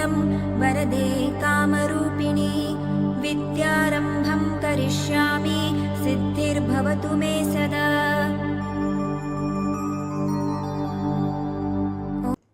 मङ्गलं वरदे कामरूपिणी विद्यारम्भं करिष्यामि सिद्धिर्भवतु मे सदा।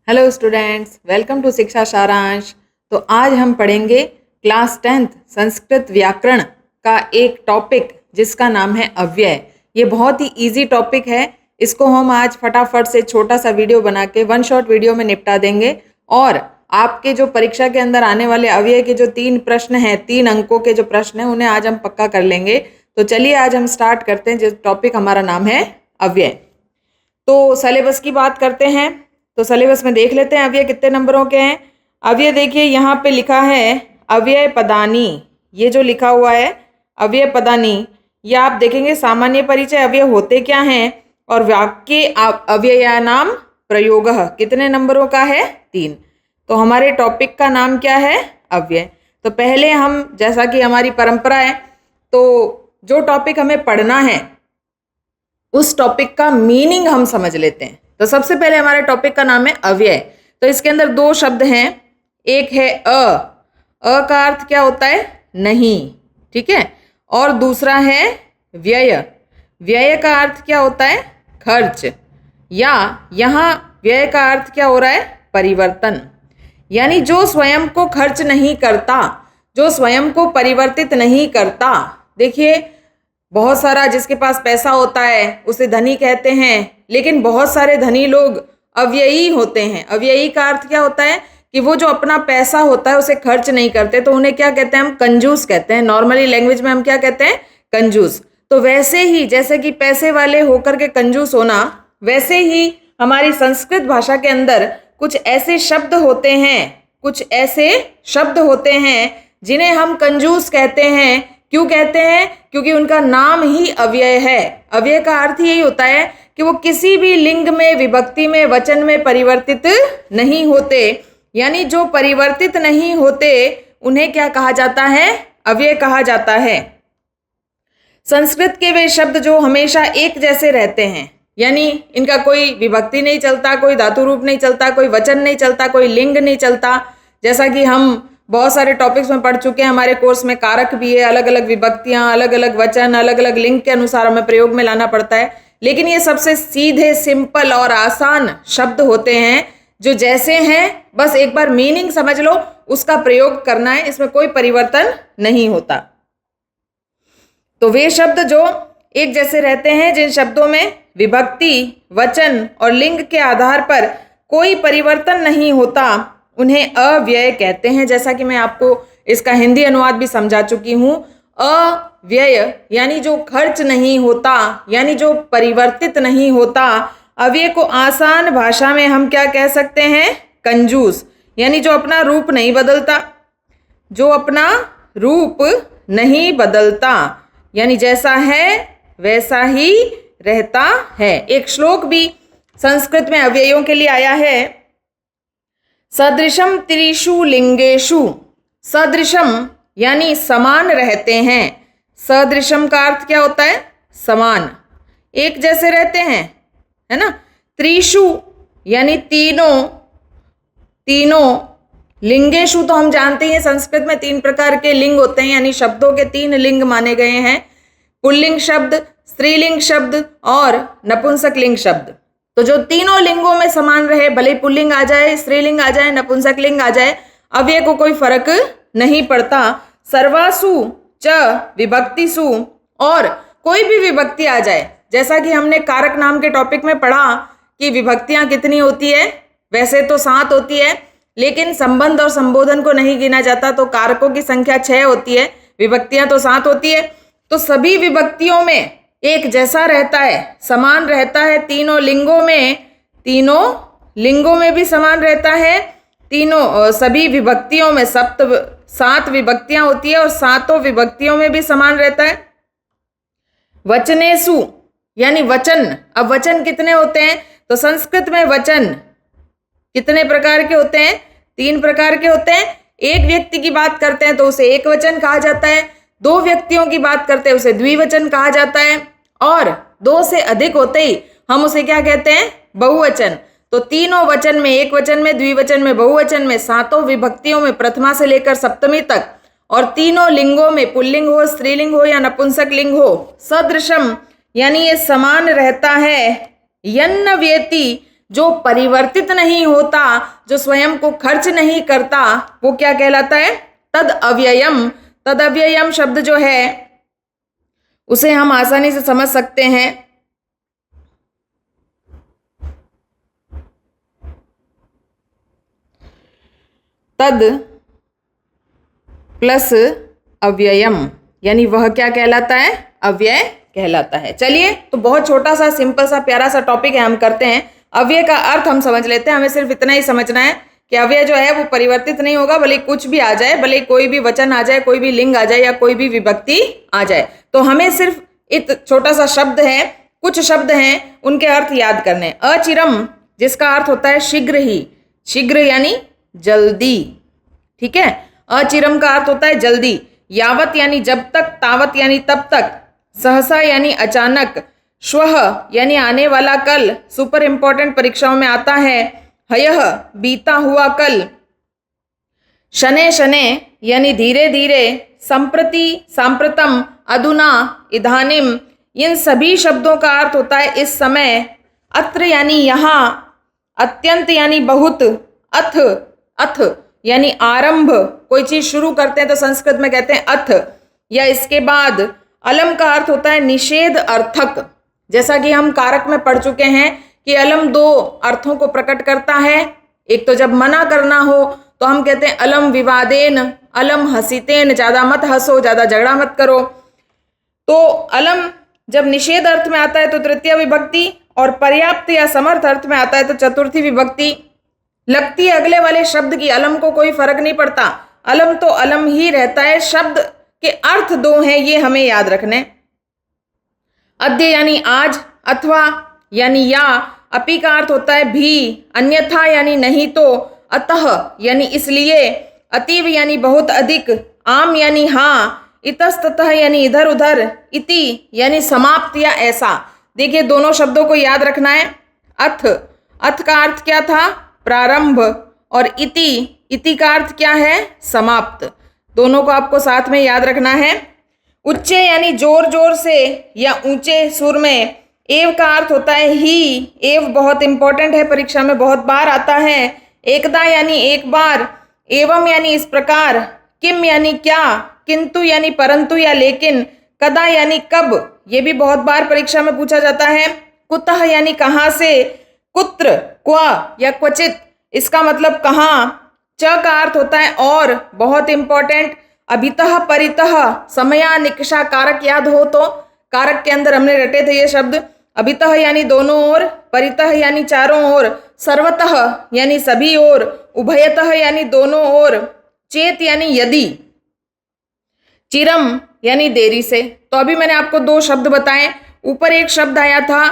हेलो स्टूडेंट्स, वेलकम टू शिक्षा सारांश। तो आज हम पढ़ेंगे क्लास 10th संस्कृत व्याकरण का एक टॉपिक जिसका नाम है अव्यय। ये बहुत ही इजी टॉपिक है। इसको हम आज फटाफट से छोटा सा वीडियो बना के वन शॉट वीडियो में निपटा देंगे और आपके जो परीक्षा के अंदर आने वाले अव्यय के जो 3 प्रश्न हैं, 3 अंकों के जो प्रश्न हैं, उन्हें आज हम पक्का कर लेंगे। तो चलिए आज हम स्टार्ट करते हैं। जो टॉपिक हमारा नाम है अव्यय। तो सिलेबस की बात करते हैं। तो सिलेबस में देख लेते हैं अव्यय कितने नंबरों के हैं। अव्यय देखिए यहाँ पे लिखा है अव्यय पदानी। ये जो लिखा हुआ है अव्यय पदानी, ये आप देखेंगे सामान्य परिचय अव्यय होते क्या हैं और वाक्य अव्ययानाम प्रयोगः कितने नंबरों का है, 3। तो हमारे टॉपिक का नाम क्या है, अव्यय। तो पहले हम, जैसा कि हमारी परंपरा है, तो जो टॉपिक हमें पढ़ना है उस टॉपिक का मीनिंग हम समझ लेते हैं। तो सबसे पहले हमारे टॉपिक का नाम है अव्यय। तो इसके अंदर 2 शब्द हैं। एक है अ का अर्थ क्या होता है, नहीं, ठीक है। और दूसरा है व्यय। व्यय का अर्थ क्या होता है, खर्च। या यहाँ व्यय का अर्थ क्या हो रहा है, परिवर्तन। यानी जो स्वयं को खर्च नहीं करता, जो स्वयं को परिवर्तित नहीं करता। देखिए बहुत सारा जिसके पास पैसा होता है उसे धनी कहते हैं, लेकिन बहुत सारे धनी लोग अव्ययी होते हैं। अव्ययी का अर्थ क्या होता है कि वो जो अपना पैसा होता है उसे खर्च नहीं करते, तो उन्हें क्या कहते हैं, हम कंजूस कहते हैं। नॉर्मली लैंग्वेज में हम क्या कहते हैं, कंजूस। तो वैसे ही जैसे कि पैसे वाले होकर के कंजूस होना, वैसे ही हमारी संस्कृत भाषा के अंदर कुछ ऐसे शब्द होते हैं, कुछ ऐसे शब्द होते हैं जिन्हें हम कंजूस कहते हैं। क्यों कहते हैं, क्योंकि उनका नाम ही अव्यय है। अव्यय का अर्थ यही होता है कि वो किसी भी लिंग में, विभक्ति में, वचन में परिवर्तित नहीं होते। यानी जो परिवर्तित नहीं होते उन्हें क्या कहा जाता है, अव्यय कहा जाता है। संस्कृत के वे शब्द जो हमेशा एक जैसे रहते हैं, यानी इनका कोई विभक्ति नहीं चलता, कोई धातु रूप नहीं चलता, कोई वचन नहीं चलता, कोई लिंग नहीं चलता। जैसा कि हम बहुत सारे टॉपिक्स में पढ़ चुके हैं, हमारे कोर्स में कारक भी है, अलग अलग विभक्तियां, अलग अलग वचन, अलग अलग लिंग के अनुसार हमें प्रयोग में लाना पड़ता है। लेकिन ये सबसे सीधे, सिंपल और आसान शब्द होते हैं जो जैसे हैं, बस एक बार मीनिंग समझ लो, उसका प्रयोग करना है, इसमें कोई परिवर्तन नहीं होता। तो वे शब्द जो एक जैसे रहते हैं, जिन शब्दों में विभक्ति, वचन और लिंग के आधार पर कोई परिवर्तन नहीं होता, उन्हें अव्यय कहते हैं। जैसा कि मैं आपको इसका हिंदी अनुवाद भी समझा चुकी हूँ। अव्यय यानी जो खर्च नहीं होता, यानी जो परिवर्तित नहीं होता। अव्यय को आसान भाषा में हम क्या कह सकते हैं, कंजूस। यानी जो अपना रूप नहीं बदलता, जो अपना रूप नहीं बदलता, यानी जैसा है वैसा ही रहता है। एक श्लोक भी संस्कृत में अव्ययों के लिए आया है। सदृशम त्रिषु लिंगेषु। सदृशम यानी समान रहते हैं। सदृशम का अर्थ क्या होता है, समान, एक जैसे रहते हैं, है ना। त्रिषु यानी तीनों। लिंगेषु तो हम जानते हैं संस्कृत में 3 प्रकार के लिंग होते हैं, यानी शब्दों के 3 लिंग माने गए हैं। पुल्लिंग शब्द, स्त्रीलिंग शब्द और नपुंसक लिंग शब्द। तो जो तीनों लिंगों में समान रहे, भले पुल्लिंग आ जाए, स्त्रीलिंग आ जाए, नपुंसक लिंग आ जाए, अव्यय को कोई फर्क नहीं पड़ता। सर्वासु च विभक्तिसु, और कोई भी विभक्ति आ जाए। जैसा कि हमने कारक नाम के टॉपिक में पढ़ा कि विभक्तियां कितनी होती है, वैसे तो 7 होती है, लेकिन संबंध और संबोधन को नहीं गिना जाता, तो कारकों की संख्या 6 होती है, विभक्तियां तो 7 होती है। तो सभी विभक्तियों में एक जैसा रहता है, समान रहता है। तीनों लिंगों में भी समान रहता है। सभी विभक्तियों में 7 विभक्तियां होती है और 7 विभक्तियों में भी समान रहता है। वचनेषु यानी वचन। अब वचन कितने होते हैं, तो संस्कृत में वचन कितने प्रकार के होते हैं, 3 प्रकार के होते हैं। एक व्यक्ति की बात करते हैं तो उसे एक वचन कहा जाता है। 2 व्यक्तियों की बात करते हैं उसे द्विवचन कहा जाता है। और 2 से अधिक होते ही हम उसे क्या कहते हैं, बहुवचन। तो तीनों वचन में, एक वचन में, द्विवचन में, बहुवचन में, सातों विभक्तियों में प्रथमा से लेकर सप्तमी तक और तीनों लिंगों में, पुल्लिंग हो, स्त्रीलिंग हो या नपुंसक लिंग हो, सदृशम यानी ये समान रहता है। यन्न व्येति जो परिवर्तित नहीं होता, जो स्वयं को खर्च नहीं करता, वो क्या कहलाता है? तद अव्ययम। तद अव्ययम शब्द जो है उसे हम आसानी से समझ सकते हैं। तद प्लस अव्ययम यानी वह क्या कहलाता है? अव्यय कहलाता है। चलिए, तो बहुत छोटा सा, सिंपल सा, प्यारा सा टॉपिक है, हम करते हैं। अव्यय का अर्थ हम समझ लेते हैं। हमें सिर्फ इतना ही समझना है कि अव्यय जो है वो परिवर्तित नहीं होगा, भले कुछ भी आ जाए, भले कोई भी वचन आ जाए, कोई भी लिंग आ जाए या कोई भी विभक्ति आ जाए। तो हमें सिर्फ एक छोटा सा शब्द है, कुछ शब्द हैं, उनके अर्थ याद करने। अचिरम जिसका अर्थ होता है शीघ्र ही, शीघ्र यानी जल्दी, ठीक है। अचिरम का अर्थ होता है जल्दी। यावत यानी जब तक, तावत यानी तब तक, सहसा यानी अचानक, श्वः यानी आने वाला कल, सुपर इंपॉर्टेंट परीक्षाओं में आता है। हयः बीता हुआ कल। शनै शनै यानी धीरे धीरे, संप्रति, सांप्रतम, अधुना, इदानीम, इन सभी शब्दों का अर्थ होता है इस समय। अत्र यानी यहाँ, अत्यंत यानी बहुत, अथ, अथ यानी आरंभ, कोई चीज शुरू करते हैं तो संस्कृत में कहते हैं अथ, या इसके बाद। अलम का अर्थ होता है निषेध अर्थक, जैसा कि हम कारक में पढ़ चुके हैं कि अलम दो अर्थों को प्रकट करता है। एक तो जब मना करना हो तो हम कहते हैं अलम विवादेन, अलम हसीतेन, ज्यादा मत हंसो, ज्यादा झगड़ा मत करो। तो अलम जब निषेध अर्थ में आता है तो तृतीय विभक्ति, और पर्याप्त या समर्थ अर्थ में आता है तो चतुर्थी विभक्ति। लगती है अगले वाले शब्द की, अलम को कोई फर्क नहीं पड़ता, अलम तो अलम ही रहता है। शब्द के अर्थ दो हैं, ये हमें याद रखने। अद्य यानी आज, अथवा यानी या, अपि का अर्थ होता है भी, अन्यथा यानी नहीं तो, अतः यानी इसलिए, अतीव यानी बहुत अधिक, आम यानी हाँ, इतस्ततः यानी इधर उधर, इति यानी समाप्त या ऐसा। देखिए, दोनों शब्दों को याद रखना है। अथ, अथ का अर्थ क्या था? प्रारंभ, और इति का अर्थ क्या है? समाप्त। दोनों को आपको साथ में याद रखना है। उच्चे यानी जोर जोर से या ऊंचे सुर में। एव का अर्थ होता है ही, एव बहुत इंपॉर्टेंट है, परीक्षा में बहुत बार आता है। एकदा यानी एक बार, एवं यानी इस प्रकार, किम यानी क्या, किंतु यानी परंतु या लेकिन, कदा यानी कब, ये भी बहुत बार परीक्षा में पूछा जाता है। कुतः यानी कहाँ से, कुत्र, क्व या क्वचित, इसका मतलब कहाँ। च का अर्थ होता है और, बहुत इंपॉर्टेंट। अभितः परितः, समयानिकषा कारक याद हो तो, कारक के अंदर हमने रटे थे ये शब्द। अभितः यानी दोनों ओर, परितः यानी चारों ओर, सर्वतः यानी सभी ओर, उभयतः यानी दोनों ओर, चेत यानी यदि, चिरम यानी देरी से। तो अभी मैंने आपको दो शब्द बताए। ऊपर एक शब्द आया था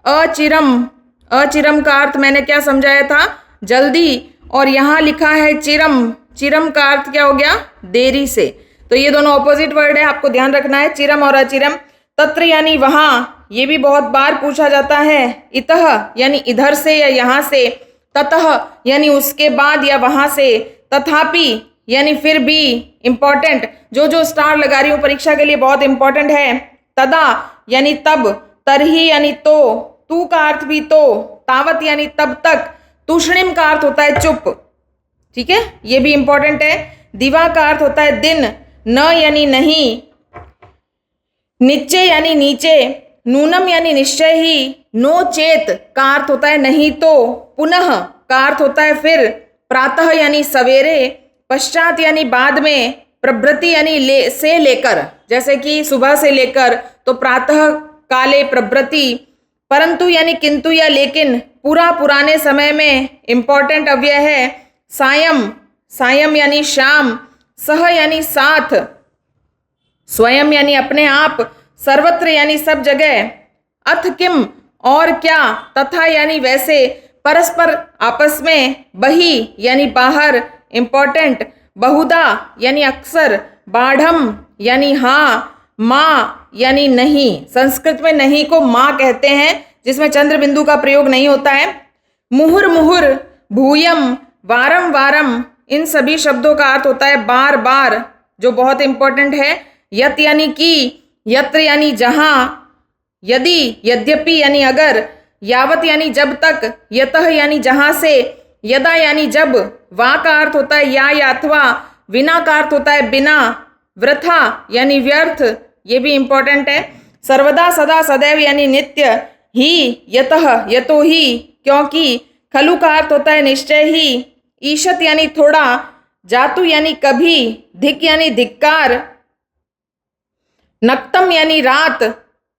अचिरम, अचिरम का अर्थ मैंने क्या समझाया था? जल्दी। और यहाँ लिखा है चिरम, चिरम का अर्थ क्या हो गया? देरी से। तो ये दोनों ऑपोजिट वर्ड है, आपको ध्यान रखना है, चिरम और अचिरम। तत्र यानी वहाँ, ये भी बहुत बार पूछा जाता है। इतः यानी इधर से या यहाँ से। ततः यानी उसके बाद या वहाँ से। तथापि यानी फिर भी, इंपॉर्टेंट, जो स्टार लगा रही हूँ परीक्षा के लिए बहुत इंपॉर्टेंट है। तदा यानी तब। तरही यानी तो। तू का अर्थ भी तो। तावत यानी तब तक। तूष्णिम का अर्थ होता है चुप, ठीक है, ये भी इंपॉर्टेंट है। दिवा का अर्थ होता है दिन। न यानी नहीं। निश्चय यानी नीचे। नूनम यानी निश्चय ही। नो चेत का अर्थ होता है नहीं तो। पुनः का अर्थ होता है फिर। प्रातः यानी सवेरे। पश्चात यानी बाद में। प्रभृति यानी से लेकर, जैसे कि सुबह से लेकर, तो प्रातः काले प्रभृति। परंतु यानी किंतु या लेकिन, पूरा पुराने समय में। इंपॉर्टेंट अव्यय है। सायं, सायं यानी शाम। सह यानी साथ। स्वयं यानी अपने आप। सर्वत्र यानी सब जगह। अथ किम और क्या। तथा यानी वैसे। परस्पर आपस में। बहि यानी बाहर, इंपॉर्टेंट। बहुधा यानी अक्सर। बाढ़म यानी हाँ। माँ यानी नहीं। संस्कृत में नहीं को माँ कहते हैं, जिसमें चंद्र बिंदु का प्रयोग नहीं होता है। मुहुर मुहुर, भूयम, वारम वारम, इन सभी शब्दों का अर्थ होता है बार बार, जो बहुत इंपॉर्टेंट है। यत यानी कि, यत्र यानी जहां, यदि यद्यपि यानी अगर, यावत यानी जब तक, यतः यानी जहां से, यदा यानी जब, वा का अर्थ होता है या अथवा, विना का अर्थ होता है बिना, वृथा यानी व्यर्थ, ये भी इंपॉर्टेंट है। सर्वदा सदा सदैव यानी नित्य, ही यतः यतो ही, क्योंकि, खलु का अर्थ होता है निश्चय ही, ईशत यानी थोड़ा, जातु यानी कभी, धिक यानी धिक्कार, नक्तम यानी रात,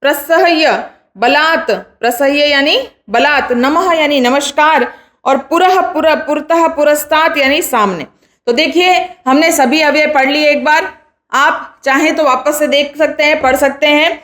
प्रसह्य बलात्, प्रसह्य यानी बलात्, नमः यानी नमस्कार, और पुरः पुरः पुरतः पुरस्तात् यानी सामने। तो देखिए हमने सभी अव्यय पढ़ लिए एक बार, आप चाहें तो वापस से देख सकते हैं, पढ़ सकते हैं।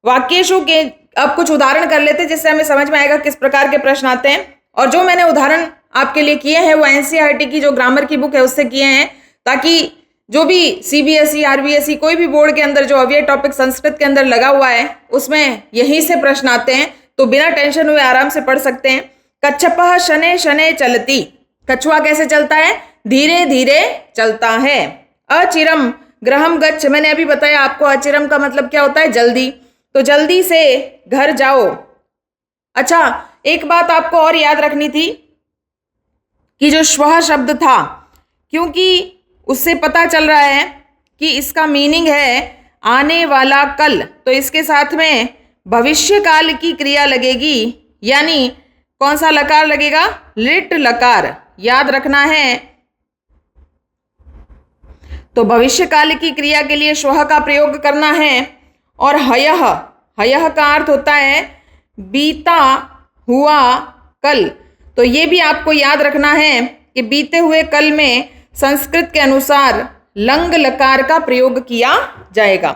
वाक्येषु के अब कुछ उदाहरण कर लेते हैं जिससे हमें समझ में आएगा किस प्रकार के प्रश्न आते हैं। और जो मैंने उदाहरण आपके लिए किए हैं वो एनसीईआरटी की जो ग्रामर की बुक है उससे किए हैं, ताकि जो भी सीबीएसई, आरबीएसई, कोई भी बोर्ड के अंदर जो अव्यय टॉपिक संस्कृत के अंदर लगा हुआ है उसमें यहीं से प्रश्न आते हैं, तो बिना टेंशन हुए आराम से पढ़ सकते हैं। कच्छपः शनैः शनैः चलति, कछुआ कैसे चलता है? धीरे धीरे चलता है। अचिरम गृहं गच्छ, मैंने अभी बताया आपको अचिरम का मतलब क्या होता है? जल्दी, तो जल्दी से घर जाओ। अच्छा, एक बात आपको और याद रखनी थी कि जो श्वः शब्द था, क्योंकि उससे पता चल रहा है कि इसका मीनिंग है आने वाला कल, तो इसके साथ में भविष्य काल की क्रिया लगेगी, यानी कौन सा लकार लगेगा? लिट लकार, याद रखना है। तो भविष्य काल की क्रिया के लिए श्वः का प्रयोग करना है। और हयः, हयः का अर्थ होता है बीता हुआ कल, तो ये भी आपको याद रखना है कि बीते हुए कल में संस्कृत के अनुसार लंग लकार का प्रयोग किया जाएगा।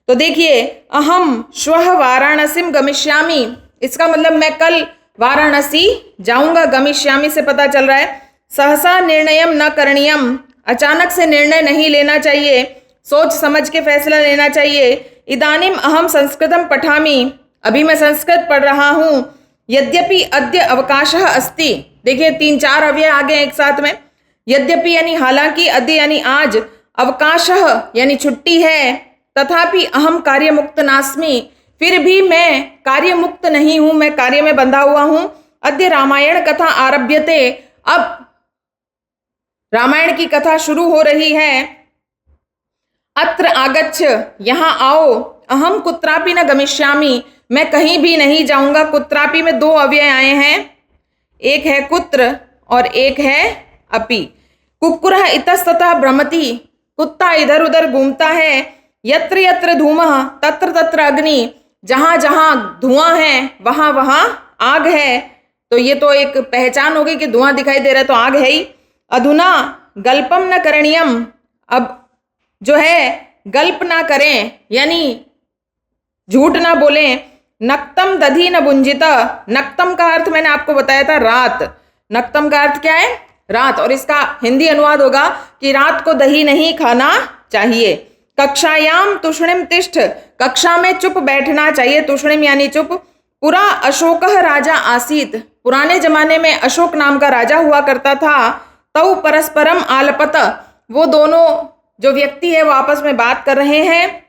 तो देखिए, अहम श्वः वाराणसीम गमिष्यामि, इसका मतलब मैं कल वाराणसी जाऊंगा, गमिष्यामि से पता चल रहा है। सहसा निर्णयम न करणीयम, अचानक से निर्णय नहीं लेना चाहिए, सोच समझ के फैसला लेना चाहिए। इदानीम अहम संस्कृतम पठामि, अभी मैं संस्कृत पढ़ रहा हूँ। यद्यपि अद्य अवकाशः अस्ति, देखिए 3-4 अव्यय आ गए एक साथ में। यद्यपि यानी हालांकि, अद्य यानी आज, अवकाशः यानी छुट्टी है, तथापि अहम कार्यमुक्त नास्मि, फिर भी मैं कार्यमुक्त नहीं हूं, मैं कार्य में बंधा हुआ हूं। अद्य रामायण कथा आरभ्यते, अब रामायण की कथा शुरू हो रही है। अत्र आगच्छ, यहाँ आओ। अहम कुत्रापि न गमिष्यामि, मैं कहीं भी नहीं जाऊंगा। कुत्रापि में 2 अव्यय आए हैं, एक है कुत्र और एक है अपि। कुक्कुरः इतस्ततः भ्रमति, कुत्ता इधर उधर घूमता है। यत्र यत्र धूमः तत्र तत्र अग्नि, जहां जहां धुआं है वहां वहां आग है। तो ये तो एक पहचान हो गई कि धुआं दिखाई दे रहा है तो आग है ही। अधुना गल्पम न करणीयम, अब जो है गल्प ना करें, यानी झूठ ना बोलें। नक्तम दधि न भुंजित, नक्तम का अर्थ मैंने आपको बताया था रात, नक्तम का अर्थ क्या है? रात, और इसका हिंदी अनुवाद होगा कि रात को दही नहीं खाना चाहिए। कक्षायाम तुष्णिम तिष्ठ, कक्षा में चुप बैठना चाहिए, तुष्णिम यानी चुप। पुरा अशोकः राजा आसीत, पुराने जमाने में अशोक नाम का राजा हुआ करता था। तौ परस्परम आलपत, वो दोनों जो व्यक्ति है वो आपस में बात कर रहे हैं।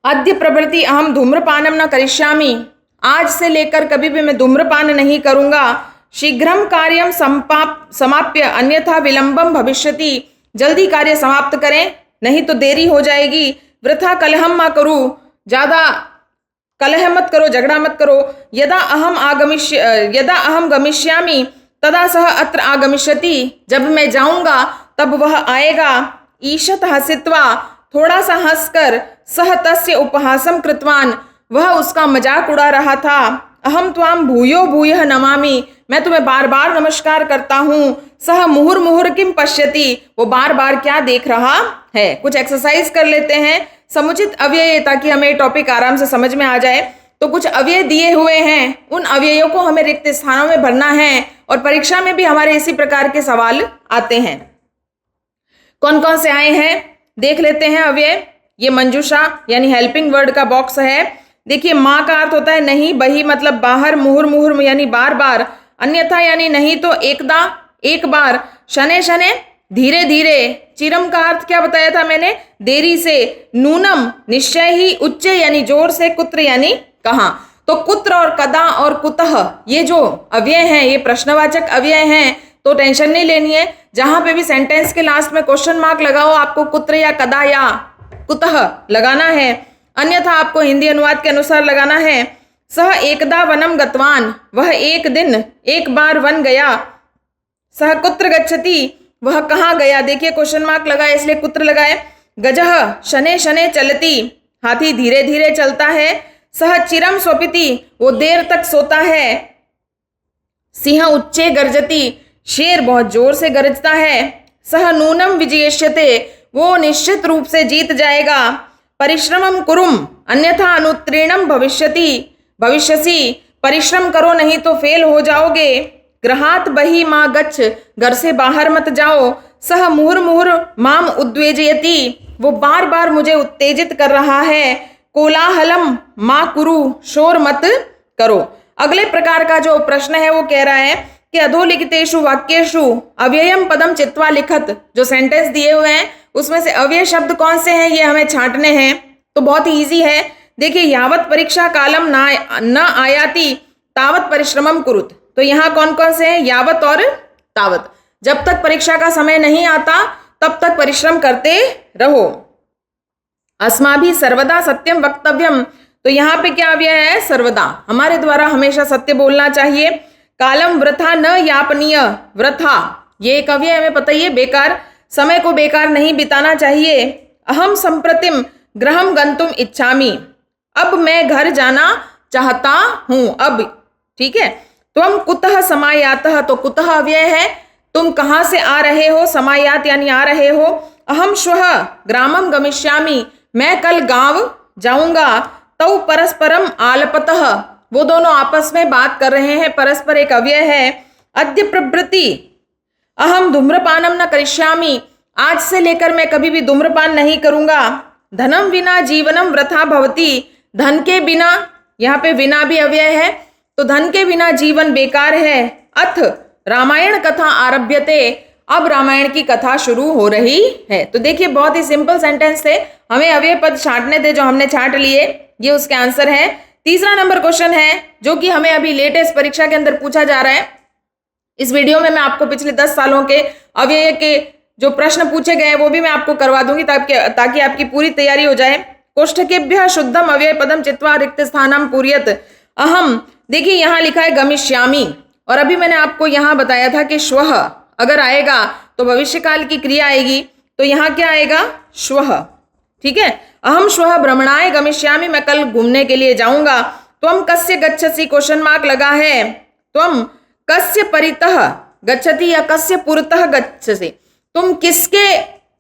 अद्य प्रभृति अहम धूम्रपानम न करिष्यामि, आज से लेकर कभी भी मैं धूम्रपान नहीं करूंगा। शीघ्रम कार्यम समाप्य अन्यथा विलंबम भविष्यति, जल्दी कार्य समाप्त करें नहीं तो देरी हो जाएगी। वृथा कलहम मा करो, ज्यादा कलह मत करो, झगड़ा मत करो। यदा अहम गमिष्यामि तदा सह अत्र आगमिष्यति, जब मैं जाऊंगा तब वह आएगा। ईशत हसित्वा, थोड़ा सा हंसकर, सह तस्य उपहासम कृतवान, वह उसका मजाक उड़ा रहा था। अहम त्वाम भूयो भूयः नमामि, मैं तुम्हें बार बार नमस्कार करता हूँ। सह मुहुर मुहुर किम पश्यति, वो बार बार क्या देख रहा है। कुछ एक्सरसाइज कर लेते हैं, समुचित अव्यय, ताकि हमें टॉपिक आराम से समझ में आ जाए। तो कुछ अव्यय दिए हुए हैं, उन अव्ययों को हमें रिक्त स्थानों में भरना है, और परीक्षा में भी हमारे इसी प्रकार के सवाल आते हैं। कौन कौन से आए हैं देख लेते हैं अव्यय। ये मंजूषा यानी हेल्पिंग वर्ड का बॉक्स है। देखिए, माँ का अर्थ होता है नहीं, बही मतलब बाहर, मुहुर मुहुर यानी बार बार, अन्यथा यानी नहीं तो एकदा एक बार, शनै शनै धीरे धीरे, चिरम का अर्थ क्या बताया था मैंने, देरी से, नूनम निश्चय ही, उच्चे यानी जोर से, कुत्र यानी कहाँ। तो कुत्र और कदा और कुतः ये जो अव्यय हैं ये प्रश्नवाचक अव्यय हैं, तो टेंशन नहीं लेनी है। जहां पे भी सेंटेंस के लास्ट में क्वेश्चन मार्क लगाओ आपको कुत्र या कदा या कुतः लगाना है, अन्यथा आपको हिंदी अनुवाद के अनुसार लगाना है। सह एकदा वनम गतवान, वह एक दिन एक बार वन गया। सह कुत्र गच्छति, वह कहाँ गया, देखिए क्वेश्चन मार्क लगा है इसलिए कुत्र लगाए। गजः शनै शनै चलति, हाथी धीरे धीरे चलता है। सह चिरम स्वपिति, वो देर तक सोता है। सिंह उच्चे गर्जति, शेर बहुत जोर से गरजता है। सह नूनम विजयेष्यते, वो निश्चित रूप से जीत जाएगा। परिश्रमम कुरुम, अन्यथा अनुत्तीर्णम भविष्यसि, परिश्रम करो नहीं तो फेल हो जाओगे। गृहात बहि मा गच्छ, घर से बाहर मत जाओ। सह मुहुर्मुहुर माम उद्वेजयति, वो बार बार मुझे उत्तेजित कर रहा है। कोलाहलम मा कुरु, शोर मत करो। अगले प्रकार का जो प्रश्न है वो कह रहा है कि अधोलिखितेषु वाक्येषु अव्ययम पदम चित्वा लिखत, जो सेंटेंस दिए हुए हैं उसमें से अव्यय शब्द कौन से हैं ये हमें छांटने हैं। तो बहुत ही ईजी है, देखिए यावत परीक्षा कालम न आयाति तावत परिश्रमम कुरुत, तो यहाँ कौन कौन से हैं, यावत और तावत। जब तक परीक्षा का समय नहीं आता तब तक परिश्रम करते रहो। अस्माभि सर्वदा सत्यम वक्तव्यम, तो यहाँ पे क्या अव्यय है, सर्वदा, हमारे द्वारा हमेशा सत्य बोलना चाहिए। कालम वृथा न यापनीय, वृथा ये एक अव्यय हमें पता ही है, बेकार, समय को बेकार नहीं बिताना चाहिए। अहम संप्रतिम गृहम गंतुम इच्छामि, अब मैं घर जाना चाहता हूं, अब, ठीक है। त्वम कुतः समायातः, तो कुतः अव्यय है, तुम कहाँ से आ रहे हो, समायात यानी आ रहे हो। अहम श्वः ग्रामम गमिष्यामि, मैं कल गांव जाऊंगा। तौ परस्परम आलपतः, वो दोनों आपस में बात कर रहे हैं, परस्पर एक अव्यय है। अद्य प्रभृति अहम धूम्रपानम न करिष्यामि, आज से लेकर मैं कभी भी धूम्रपान नहीं करूंगा। धनम विना जीवनम वृथा भवति, धन के बिना, यहाँ पे बिना भी अव्यय है, तो धन के बिना जीवन बेकार है। अथ रामायण कथा आरभ्यते, अब रामायण की कथा शुरू हो रही है। तो देखिए बहुत ही सिंपल सेंटेंस थे, हमें अव्यय पद छांटने थे जो हमने छांट लिए, ये उसके आंसर है। तीसरा नंबर क्वेश्चन है जो कि हमें अभी लेटेस्ट परीक्षा के अंदर पूछा जा रहा है। इस वीडियो में मैं आपको पिछले 10 सालों के अव्यय के जो प्रश्न पूछे गए हैं वो भी मैं आपको करवा दूंगी ताकि आपकी पूरी तैयारी हो जाए। कोष्ठकेभ्यः शुद्धम अव्यय पदम चित्वा रिक्त स्थानम पूर्यत। अहम, देखिए यहाँ लिखा है गमिष्यामि, और अभी मैंने आपको यहाँ बताया था कि श्वः अगर आएगा तो भविष्य काल की क्रिया आएगी, तो यहाँ क्या आएगा, श्वः, ठीक है। अहम श्वः भ्रमणाय गमिष्यामि, मैं कल घूमने के लिए जाऊंगा। त्वम कस्य गच्छसि, क्वेश्चन मार्क लगा है। त्वम कस्य परितः गच्छति या कस्य पुरतः गच्छसि, तुम किसके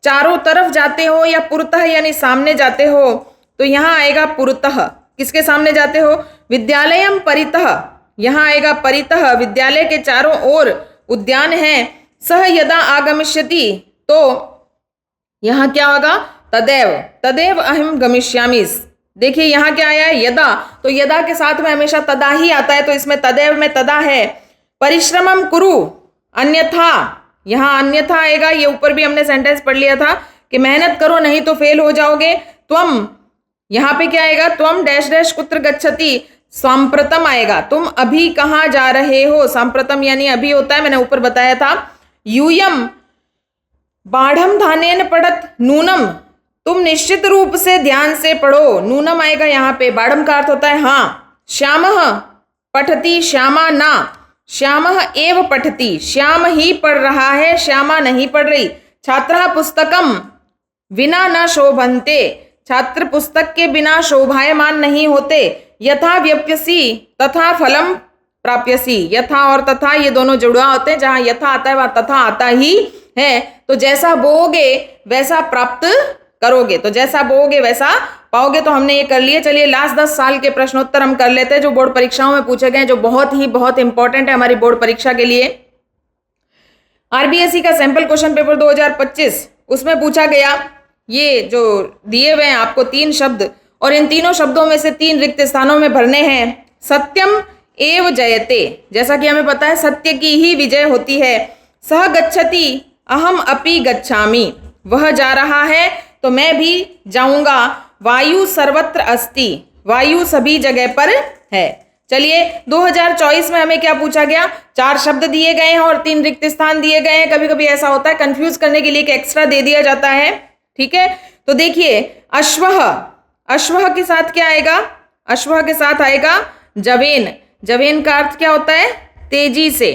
चारों तरफ जाते हो या पुरतः यानी सामने जाते हो, तो यहाँ आएगा पुरतः, किसके सामने जाते हो। विद्यालयम परितः, यहाँ आएगा परितः, विद्यालय के चारों ओर उद्यान है। सह यदा आगमिष्यति, तो यहाँ क्या होगा, तदेव, तदेव अहम गमिष्यामि। देखिए यहाँ क्या आया है, यदा, तो यदा के साथ में हमेशा तदा ही आता है, तो इसमें तदेव में तदा है। परिश्रमम कुरु, अन्यथा, यहाँ अन्यथा आएगा, ये ऊपर भी हमने सेंटेंस पढ़ लिया था कि मेहनत करो नहीं तो फेल हो जाओगे। त्वम, यहाँ पे क्या आएगा, त्वम डैश डैश कुत्र गच्छति, सांप्रतम आएगा, तुम अभी कहाँ जा रहे हो, सांप्रतम यानी अभी होता है, मैंने ऊपर बताया था। यूयम बाढ़म धानेन पढ़त नूनम, तुम निश्चित रूप से ध्यान से पढ़ो, नूनम आएगा यहाँ पे, बाढ़म का अर्थ होता है हाँ। श्यामः पठति श्यामा ना, श्यामः एव पठति, श्याम ही पढ़ रहा है, श्यामा नहीं पढ़ रही। छात्रः पुस्तकम विना न शोभन्ते, छात्र पुस्तक के बिना शोभायमान नहीं होते। यथा व्यप्यसि तथा फलम प्राप्यसि, यथा और तथा ये दोनों जुड़वा होते हैं, जहाँ यथा आता है वहाँ तथा आता ही है। तो जैसा बोओगे वैसा प्राप्त करोगे, तो जैसा बोओगे वैसा पाओगे, तो हमने ये कर लिए। चलिए लास्ट 10 साल के प्रश्नोत्तर हम कर लेते हैं जो बोर्ड परीक्षाओं में पूछे गए, जो बहुत इंपॉर्टेंट है हमारी बोर्ड परीक्षा के लिए। आरबीएसई का सैंपल क्वेश्चन पेपर 2025, उसमें पूछा गया, ये जो दिए हुए हैं आपको 3 शब्द, और इन तीनों शब्दों में से 3 रिक्त स्थानों में भरने हैं। सत्यम एव जयते, जैसा कि हमें पता है सत्य की ही विजय होती है। सह गच्छति अहम अपि गच्छामि, वह जा रहा है तो मैं भी जाऊंगा। वायु सर्वत्र अस्ति, वायु सभी जगह पर है। चलिए 2024 में हमें क्या पूछा गया, 4 शब्द दिए गए हैं और 3 रिक्त स्थान दिए गए हैं। कभी कभी ऐसा होता है कंफ्यूज करने के लिए एक एक्स्ट्रा दे दिया जाता है, ठीक है। तो देखिए अश्वः, अश्वः के साथ क्या आएगा, अश्वः के साथ आएगा जवेन। जवेन का अर्थ क्या होता है, तेजी से।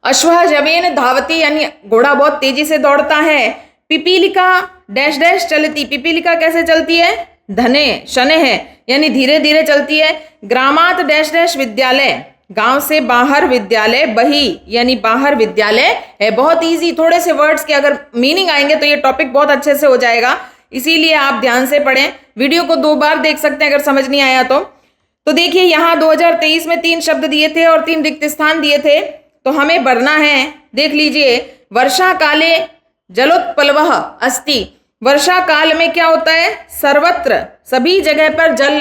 अश्वः जवेन धावती यानी घोड़ा बहुत तेजी से दौड़ता है। पिपीलिका डैश डैश चलती, पिपीलिका कैसे चलती है, धने शने है यानी धीरे धीरे चलती है। ग्रामात डैश डैश विद्यालय, गांव से बाहर विद्यालय, बही यानी बाहर विद्यालय है। बहुत इजी, थोड़े से वर्ड्स के अगर मीनिंग आएंगे तो ये टॉपिक बहुत अच्छे से हो जाएगा, इसीलिए आप ध्यान से पढ़ें। वीडियो को 2 बार देख सकते हैं अगर समझ नहीं आया तो देखिए यहाँ 2023 में 3 शब्द दिए थे और 3 रिक्त स्थान दिए थे, तो हमें भरना है। देख लीजिए, वर्षा काले जलोत्पलवः अस्ति, वर्षा काल में क्या होता है, सर्वत्र सभी जगह पर जल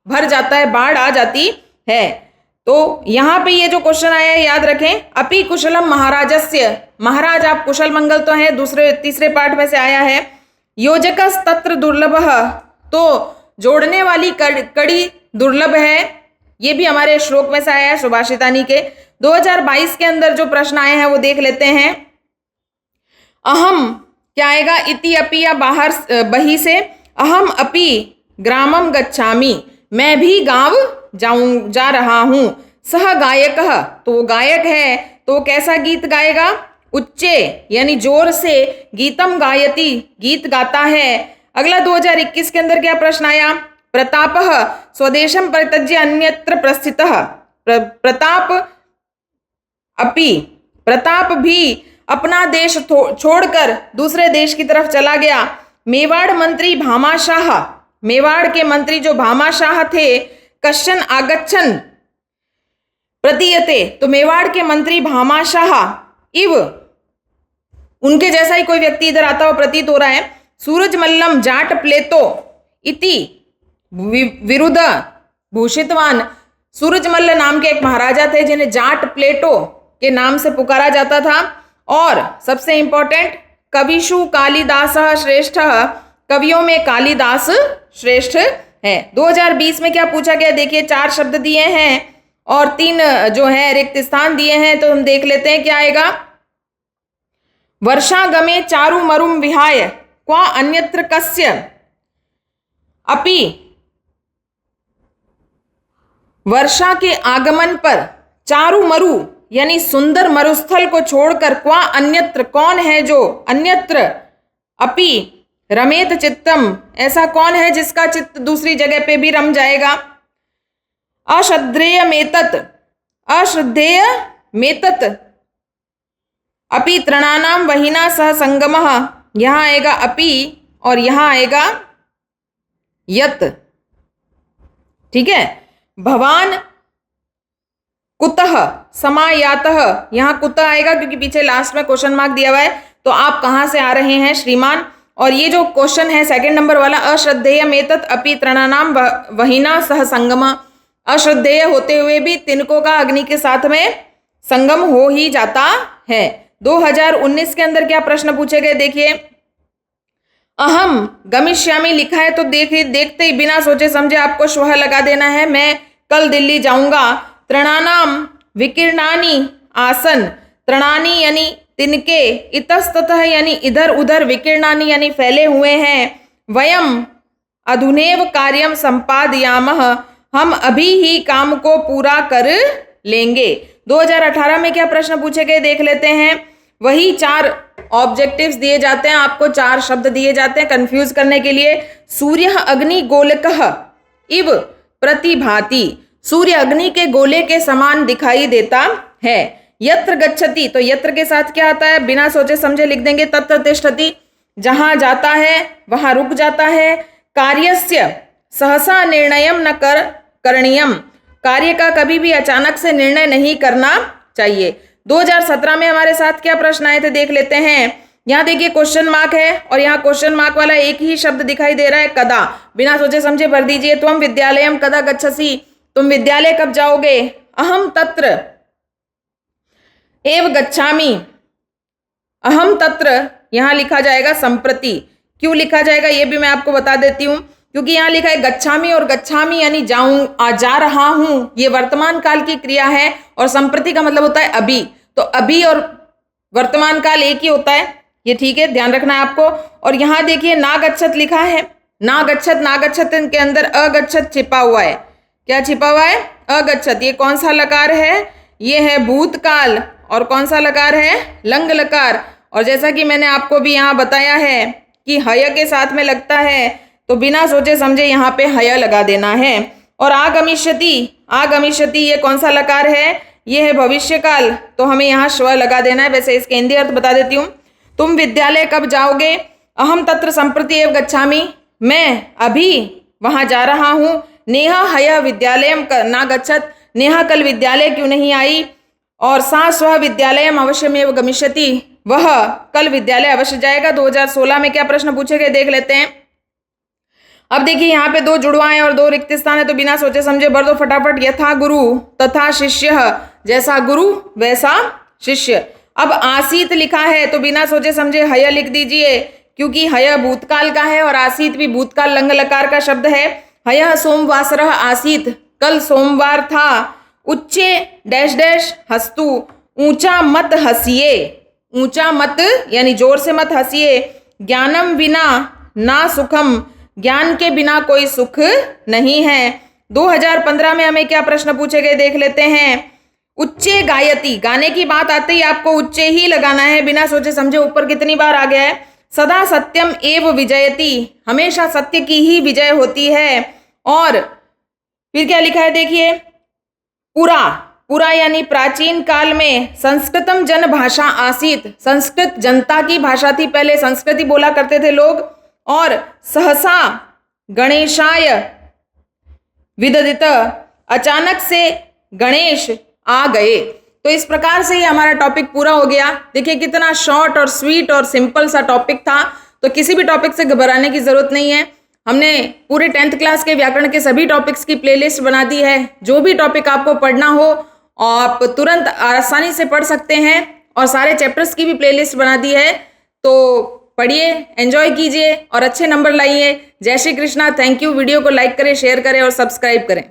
भर जाता है, बाढ़ आ जाती है। तो यहाँ पे ये जो क्वेश्चन आया है याद रखें, अपि कुशलम महाराजस्य, महाराज आप कुशल मंगल तो हैं, तीसरे पार्ट में से आया है। योजकस तत्र दुर्लभः, तो जोड़ने वाली कड़ी दुर्लभ है, ये भी हमारे श्लोक में से आया है सुभाषितानी के। 2022 के अंदर जो प्रश्न आए हैं वो देख लेते हैं। अहम क्या आएगा, इति अपि या बाहर बही से, अहम अपि ग्रामम गच्छामि, मैं भी गांव जा रहा हूं। सह गायकः, तो वो गायक है, तो कैसा गीत गाएगा, उच्चे यानी जोर से, गीतम गायति गीत गाता है। अगला 2021 के अंदर क्या प्रश्न आया, प्रतापः स्वदेशम परित्यज्य अन्यत्र प्रस्थितः, प्रताप अपि, प्रताप भी अपना देश छोड़कर दूसरे देश की तरफ चला गया। मेवाड़ मंत्री भामाशाह, मेवाड़ के मंत्री जो भामाशाह थे, कश्चन आगच्छन प्रतीयते, तो मेवाड़ के मंत्री भामाशाह इव, उनके जैसा ही कोई व्यक्ति इधर आता हुआ प्रतीत हो रहा है। सूरज मल्लम जाट प्लेतो इति विरुद्ध भूषितवान, सूरजमल्ल नाम के एक महाराजा थे जिन्हें जाट प्लेटो के नाम से पुकारा जाता था। और सबसे इंपॉर्टेंट, कविषु कालिदास श्रेष्ठ, कवियों में कालिदास श्रेष्ठ है। 2020 में क्या पूछा गया, देखिए 4 शब्द दिए हैं और 3 जो है रिक्त स्थान दिए हैं, तो हम देख लेते हैं क्या आएगा। वर्षागमे चारु मरुम विहाय क्वा अन्यत्र कस्य अपि, वर्षा के आगमन पर चारु मरु यानी सुंदर मरुस्थल को छोड़कर, क्वा अन्यत्र कौन है जो, अन्यत्र, अपि रमेत चित्तम ऐसा कौन है जिसका चित्त दूसरी जगह पे भी रम जाएगा। अश्रद्धेय मेतत, अश्रद्धेय मेतत अपि तृणानाम वहिना सह संगमः, यहां आएगा अपि और यहां आएगा यत, ठीक है। भवान कुतः समायातः, यहां कुतः आएगा क्योंकि पीछे लास्ट में क्वेश्चन मार्क दिया हुआ है, तो आप कहां से आ रहे हैं श्रीमान। और ये जो क्वेश्चन है सेकंड नंबर वाला, अश्रद्धेय मेतत अपि तृणानाम वहिना सह संगम, अश्रद्धेय होते हुए भी तिनकों का अग्नि के साथ में संगम हो ही जाता है। 2019 के अंदर क्या प्रश्न पूछे गए, देखिए अहम गमिष्यामि लिखा है, तो देखते ही बिना सोचे समझे आपको श्वः लगा देना है, मैं कल दिल्ली जाऊंगा। तृणानाम विकीर्णानि आसन, तृणानि यानी तिनके, इतस्ततः यानी इधर उधर, विकीर्णानि यानी फैले हुए हैं। वयम अधुनेव कार्यम संपादयामः, हम अभी ही काम को पूरा कर लेंगे। 2018 में क्या प्रश्न पूछे गए देख लेते हैं। वही 4 ऑब्जेक्टिव्स दिए जाते हैं आपको, 4 शब्द दिए जाते हैं कंफ्यूज करने के लिए। सूर्य अग्नि गोलकः इव प्रतिभाति, सूर्य अग्नि के गोले के समान दिखाई देता है। यत्र गच्छति, तो यत्र के साथ क्या आता है, बिना सोचे समझे लिख देंगे तत्र तिष्ठति, जहां जाता है वहां रुक जाता है। कार्यस्य सहसा निर्णयम न करणीयम, कार्य का कभी भी अचानक से निर्णय नहीं करना चाहिए। 2017 में हमारे साथ क्या प्रश्न आए थे देख लेते हैं। यहाँ देखिए क्वेश्चन मार्क है और यहाँ क्वेश्चन मार्क वाला एक ही शब्द दिखाई दे रहा है, कदा, बिना सोचे समझे भर दीजिए। त्वम विद्यालयम कदा गच्छसि, तुम विद्यालय कब जाओगे? अहम तत्र एव गच्छामि। अहम तत्र यहां लिखा जाएगा संप्रति। क्यों लिखा जाएगा ये भी मैं आपको बता देती हूं, क्योंकि यहां लिखा है गच्छामि, और गच्छामि यानी जा रहा हूं, ये वर्तमान काल की क्रिया है, और संप्रति का मतलब होता है अभी। तो अभी और वर्तमान काल एक ही होता है, ये ठीक है, ध्यान रखना है आपको। और यहां देखिए ना गच्छत लिखा है, ना गच्छत, ना गच्छत के अंदर अगच्छत छिपा हुआ है। क्या छिपा हुआ है? अगच्छत। ये कौन सा लकार है? ये है भूतकाल। और कौन सा लकार है? लंग लकार। और जैसा कि मैंने आपको भी यहाँ बताया है कि हय के साथ में लगता है, तो बिना सोचे समझे यहाँ पे हय लगा देना है। और आगमिष्यति, आगमिष्यति ये कौन सा लकार है? ये है भविष्य काल, तो हमें यहाँ श्व लगा देना है। वैसे इसके हिंदी अर्थ बता देती हूँ। तुम विद्यालय कब जाओगे? अहम तत्र संप्रति एव गच्छामि, मैं अभी वहां जा रहा हूँ। नेहा हय विद्यालयम ना गच्छत, नेहा कल विद्यालय क्यों नहीं आई? और सा स्व विद्यालयम अवश्यमेव गमिष्यति, वह कल विद्यालय अवश्य जाएगा। 2016 में क्या प्रश्न पूछे गए देख लेते हैं। अब देखिए यहाँ पे 2 जुड़वाएं और 2 रिक्त स्थान है, तो बिना सोचे समझे भर दो फटाफट। यथा गुरु तथा शिष्य, जैसा गुरु वैसा शिष्य। अब आसीत लिखा है, तो बिना सोचे समझे हय लिख दीजिए, क्योंकि हय भूतकाल का है और आसीत भी भूतकाल लंग लकार का शब्द है। हय सोमवासरः आसीत, कल सोमवार था। उच्चे डैश डैश हस्तु, ऊंचा मत हंसिए, ऊंचा मत यानी जोर से मत हंसिए। ज्ञानम विना ना सुखम, ज्ञान के बिना कोई सुख नहीं है। 2015 में हमें क्या प्रश्न पूछे गए देख लेते हैं। उच्चे गायति, गाने की बात आते ही आपको उच्चे ही लगाना है, बिना सोचे समझे। ऊपर कितनी बार आ गया है? सदा सत्यम एव विजयति, हमेशा सत्य की ही विजय होती है। और फिर क्या लिखा है देखिए, पुरा, पुरा यानी प्राचीन काल में संस्कृतम जन भाषा आसीत, संस्कृत जनता की भाषा थी, पहले संस्कृति बोला करते थे लोग। और सहसा गणेशाय विददित, अचानक से गणेश आ गए। तो इस प्रकार से ही हमारा टॉपिक पूरा हो गया। देखिए कितना शॉर्ट और स्वीट और सिंपल सा टॉपिक था। तो किसी भी टॉपिक से घबराने की जरूरत नहीं है। हमने पूरे 10th क्लास के व्याकरण के सभी टॉपिक्स की प्लेलिस्ट बना दी है। जो भी टॉपिक आपको पढ़ना हो आप तुरंत आसानी से पढ़ सकते हैं, और सारे चैप्टर्स की भी प्लेलिस्ट बना दी है। तो पढ़िए, एंजॉय कीजिए और अच्छे नंबर लाइए। जय Shri Krishna. Thank you. Video को लाइक करें, शेयर करें और सब्सक्राइब करें।